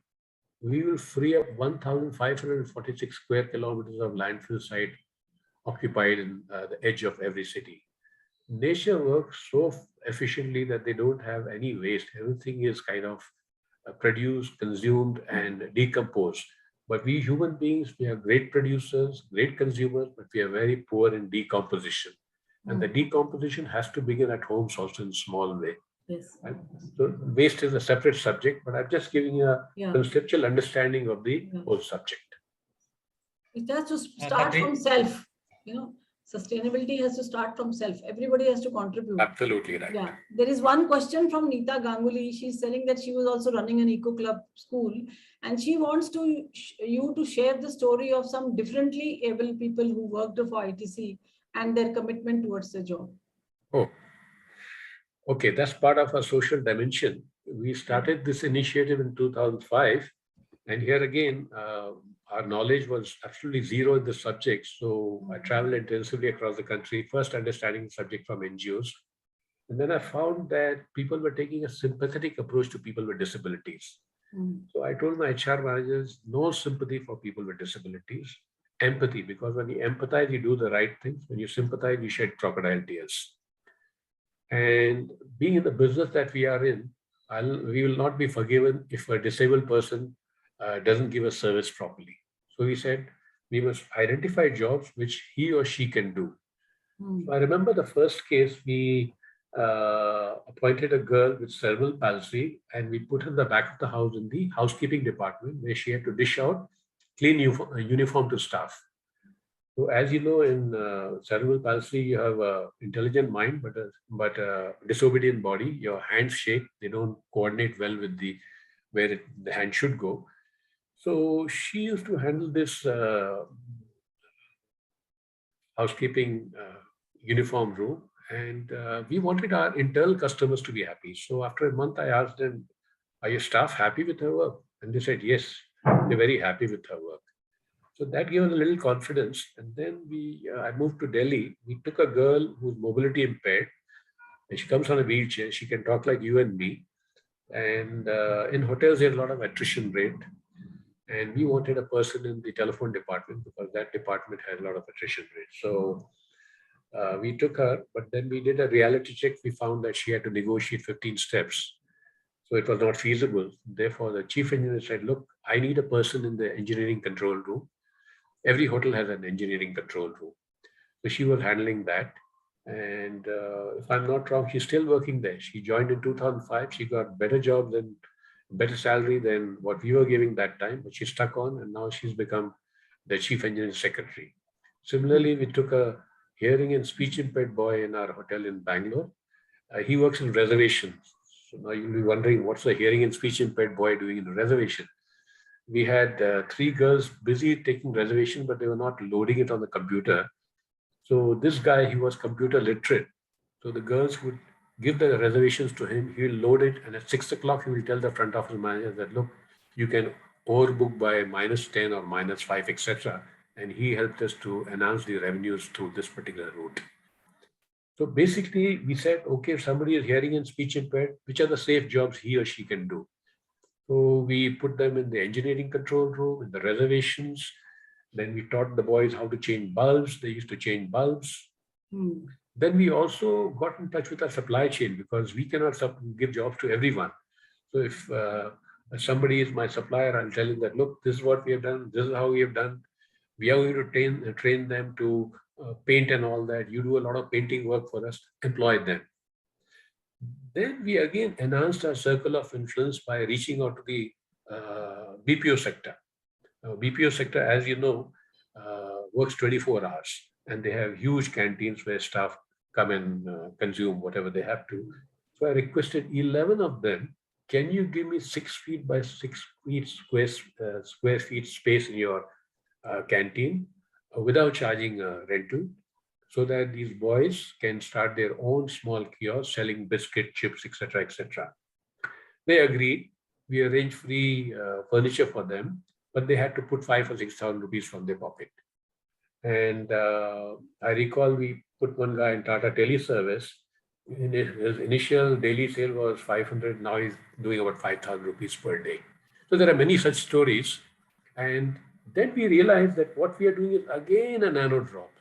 we will free up 1,546 square kilometers of landfill site occupied in the edge of every city. Nature works so efficiently that they don't have any waste. Everything is kind of produced, consumed, and decomposed. But we human beings, we are great producers, great consumers, but we are very poor in decomposition. And the decomposition has to begin at homes also in a small way. Yes. So waste is a separate subject, but I'm just giving you a conceptual understanding of the whole subject. It has to start from self, sustainability has to start from self. Everybody has to contribute. Absolutely right. Yeah. There is one question from Neeta Ganguly. She's saying that she was also running an eco club school, and she wants you to share the story of some differently able people who worked for ITC and their commitment towards the job. Oh, okay. That's part of our social dimension. We started this initiative in 2005. And here again, our knowledge was absolutely zero in the subject. So I traveled intensively across the country, first understanding the subject from NGOs. And then I found that people were taking a sympathetic approach to people with disabilities. So I told my HR managers, no sympathy for people with disabilities, empathy, because when you empathize, you do the right things. When you sympathize, you shed crocodile tears. And being in the business that we are in, we will not be forgiven if a disabled person doesn't give us service properly. So we said, we must identify jobs which he or she can do. So I remember the first case, we appointed a girl with cerebral palsy, and we put her in the back of the house in the housekeeping department, where she had to dish out clean uniform to staff. So as you know, in cerebral palsy, you have an intelligent mind, but a disobedient body. Your hands shake; they don't coordinate well with where the hand should go. So she used to handle this housekeeping uniform room, and we wanted our internal customers to be happy. So after a month, I asked them, "Are your staff happy with her work?" And they said, "Yes, they're very happy with her work." So that gave us a little confidence. And then I moved to Delhi. We took a girl who's mobility impaired, and she comes on a wheelchair. She can talk like you and me. And in hotels, there's a lot of attrition rate. And we wanted a person in the telephone department because that department had a lot of attrition rate. So we took her, but then we did a reality check. We found that she had to negotiate 15 steps. So it was not feasible. Therefore, the chief engineer said, "Look, I need a person in the engineering control room." Every hotel has an engineering control room. So she was handling that. And if I'm not wrong, she's still working there. She joined in 2005. She got better salary than what we were giving that time, but she stuck on, and now she's become the chief engineering secretary. Similarly, we took a hearing and speech impaired boy in our hotel in Bangalore. He works in reservations. So now you'll be wondering, what's the hearing and speech impaired boy doing in a reservation? We had 3 girls busy taking reservation, but they were not loading it on the computer. So this guy, he was computer literate. So the girls would give the reservations to him. He will load it, and at 6 o'clock, he will tell the front office manager that, "Look, you can overbook by -10 or -5, etc." And he helped us to enhance the revenues through this particular route. So basically, we said, okay, if somebody is hearing and speech impaired, which are the safe jobs he or she can do? So we put them in the engineering control room, in the reservations. Then we taught the boys how to change bulbs. They used to change bulbs. Then we also got in touch with our supply chain, because we cannot give jobs to everyone. So if somebody is my supplier, I'll tell him that, "Look, this is what we have done. This is how we have done. We are going to train them to paint and all that. You do a lot of painting work for us, employ them." Then we again enhanced our circle of influence by reaching out to the BPO sector. BPO sector, as you know, works 24 hours, and they have huge canteens where staff come and consume whatever they have to. So I requested 11 of them, "Can you give me 6 feet by 6 feet square feet space in your canteen without charging rental, so that these boys can start their own small kiosk selling biscuit, chips, etc., etc." They agreed. We arranged free furniture for them, but they had to put 5,000 or 6,000 rupees from their pocket. And I recall we put one guy in Tata Teleservice. His initial daily sale was 500. Now he's doing about 5,000 rupees per day. So there are many such stories. And then we realized that what we are doing is again a nano drop.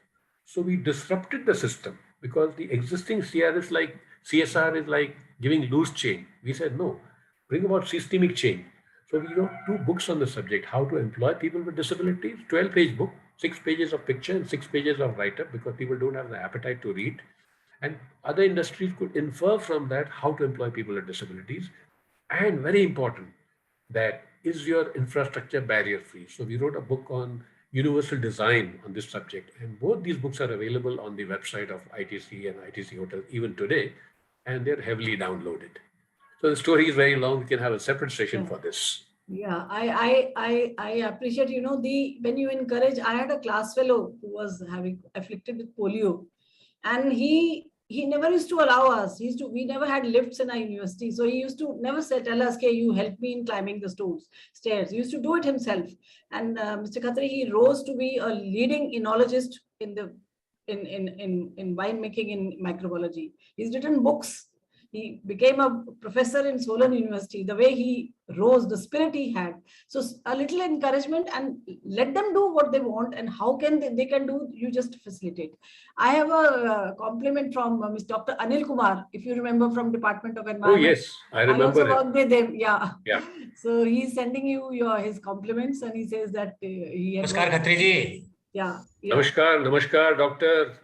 So we disrupted the system, because the existing CSR is like giving loose chain. We said, no, bring about systemic change. So we wrote 2 books on the subject: how to employ people with disabilities, 12-page book, 6 pages of picture and 6 pages of write-up, because people don't have the appetite to read. And other industries could infer from that how to employ people with disabilities. And very important, that is your infrastructure barrier-free. So we wrote a book on universal design on this subject. And both these books are available on the website of ITC and ITC Hotel even today, and they're heavily downloaded. So the story is very long. We can have a separate session for this. Yeah, I appreciate, when you encourage. I had a class fellow who was afflicted with polio, and he he never used to allow us. We never had lifts in our university. So he used to never tell us, okay, you help me in climbing the stairs. He used to do it himself. And Mr. Khatri, he rose to be a leading enologist in winemaking in microbiology. He's written books. He became a professor in Solon University. The way he rose, the spirit he had. So a little encouragement, and let them do what they want, and how can they can do, you just facilitate. I have a compliment from Dr. Anil Kumar, if you remember, from Department of Environment. Oh yes, I remember. I also worked with him. Yeah. Yeah. So he's sending you his compliments, and he says that he has. Namaskar, Khatri ji. Yeah. Namaskar, doctor.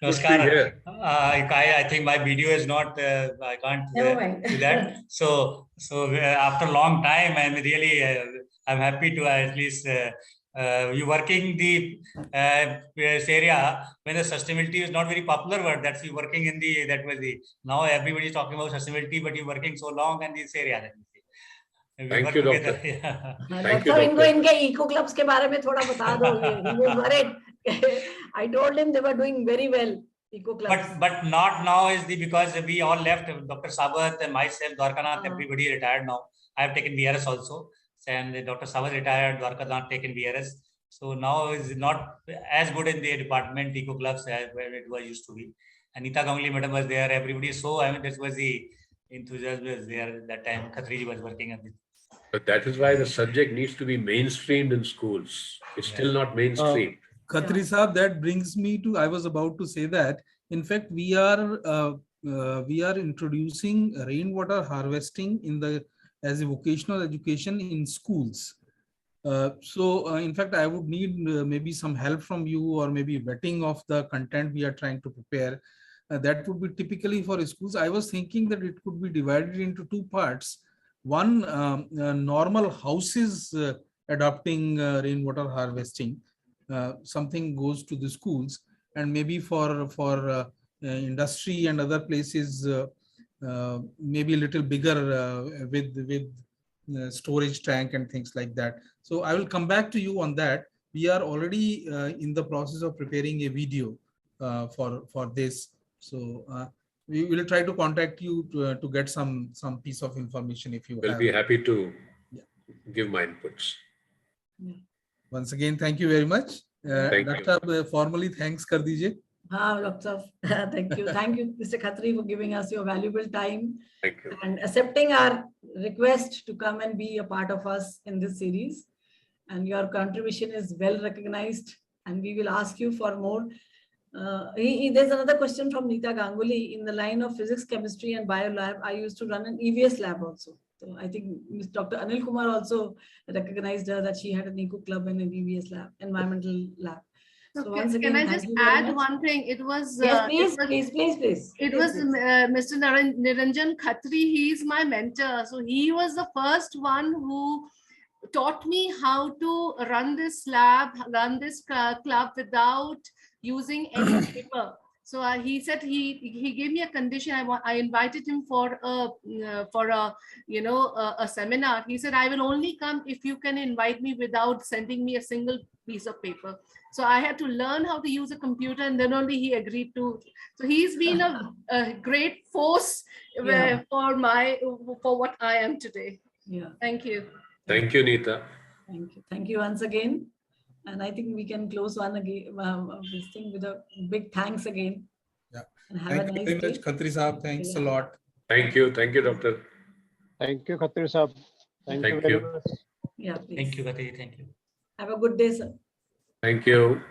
Namaskar. I think my video is not. I can't do that. So after a long time, I'm really I'm happy to at least you working the this area when the sustainability is not very popular word. That's you working in now everybody is talking about sustainability, but you're working so long in this area. Thank you, doctor. Thank you, doctor. इनके eco clubs के बारे में थोड़ा बता दो. He was worried. I told him they were doing very well. Eco clubs. But not now because we all left. Dr. Sabat and myself, Dwarkanath, everybody retired now. I have taken VRS also, and Dr. Sabat retired. Dwarkanath taken VRS. So now is not as good in the department eco clubs as where it was used to be. Anita Ganguly madam was there. Everybody saw. I mean, this was the enthusiasm was there at that time. Khatri ji was working on this. But that is why the subject needs to be mainstreamed in schools. It's still not mainstreamed. Khatri Saab, that brings me to, I was about to say that, in fact, we are introducing rainwater harvesting as a vocational education in schools. In fact, I would need maybe some help from you, or maybe vetting of the content we are trying to prepare. That would be typically for schools. I was thinking that it could be divided into two parts. One, normal houses adopting rainwater harvesting. Something goes to the schools, and maybe for industry and other places, maybe a little bigger with storage tank and things like that. So I will come back to you on that. We are already in the process of preparing a video for this. So we will try to contact you to get some piece of information if you will be happy to give my inputs. Once again, thank you very much. Doctor, formally thanks kar dijiye. Doctor, thank you. Thank you, Mr. Khatri, for giving us your valuable time. Thank you. And accepting our request to come and be a part of us in this series. And your contribution is well recognized, and we will ask you for more. There's another question from Neeta Ganguly. In the line of physics, chemistry, and bio lab, I used to run an EVS lab also. So I think Dr. Anil Kumar also recognized her that she had an eco club and an EVS lab, environmental lab. So once again, can I just add one thing? It was please. It was Mr. Niranjan Khatri. He is my mentor. So he was the first one who taught me how to run this lab, run this club without using any paper. So he said he gave me a condition. I invited him for a seminar. He said, I will only come if you can invite me without sending me a single piece of paper. So I had to learn how to use a computer, and then only he agreed to. So he's been a great force for what I am today. Yeah. Thank you. Thank you, Neeta. Thank you. Thank you once again. And I think we can close this thing with a big thanks again. Yeah. And have Thank a you nice very day. much, Khatri Saab. Thanks a lot. Thank you, doctor. Thank you, Khatri Saab. Thank you very much. Yeah, please. Thank you, Khatri. Thank you. Have a good day, sir. Thank you.